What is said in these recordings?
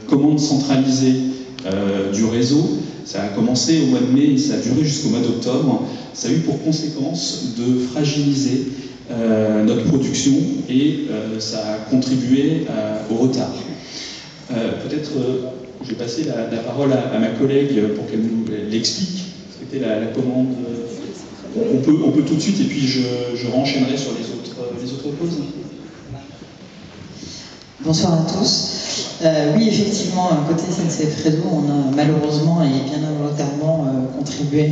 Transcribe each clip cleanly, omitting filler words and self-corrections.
commande centralisée du réseau. Ça a commencé au mois de mai et ça a duré jusqu'au mois d'octobre. Ça a eu pour conséquence de fragiliser notre production et ça a contribué au retard. Peut-être je vais passer la parole à ma collègue pour qu'elle nous l'explique. C'était la commande. On peut tout de suite et puis je renchaînerai sur les autres pauses. Bonsoir à tous. Oui, effectivement, côté SNCF Réseau, on a malheureusement et bien involontairement contribué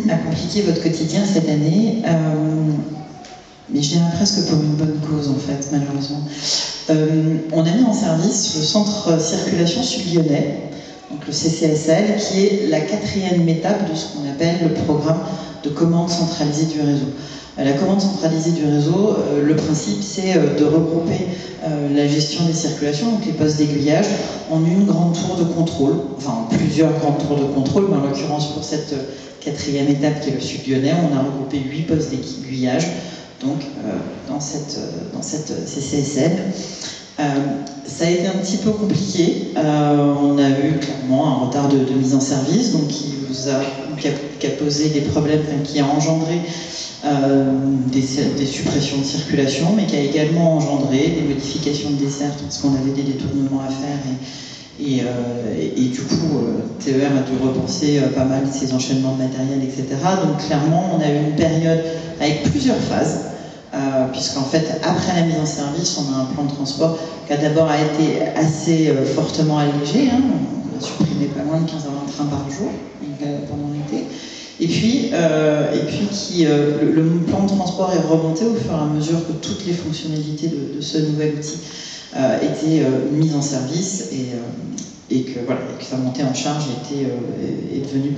à compliquer votre quotidien cette année. Mais je dirais presque pour une bonne cause, en fait, malheureusement. On a mis en service le centre circulation sud-lyonnais, donc le CCSL, qui est la 4e étape de ce qu'on appelle le programme de commande centralisée du réseau. La commande centralisée du réseau, le principe, c'est de regrouper la gestion des circulations, donc les postes d'aiguillage, en une grande tour de contrôle, enfin plusieurs grandes tours de contrôle, mais en l'occurrence pour cette 4e étape qui est le sud-lyonnais, on a regroupé 8 postes d'aiguillage, donc dans cette CCSL. Ça a été un petit peu compliqué. On a eu clairement un retard de mise en service, donc qui a posé des problèmes, qui a engendré des suppressions de circulation, mais qui a également engendré des modifications de desserte parce qu'on avait des détournements à faire et du coup TER a dû repenser pas mal ses enchaînements de matériel, etc. Donc clairement on a eu une période avec plusieurs phases. Puisqu'en fait, après la mise en service, on a un plan de transport qui a d'abord été assez fortement allégé. On a supprimé pas loin de 15 à 20 trains par jour pendant l'été. Et puis le plan de transport est remonté au fur et à mesure que toutes les fonctionnalités de ce nouvel outil étaient mises en service et que sa montée en charge est devenue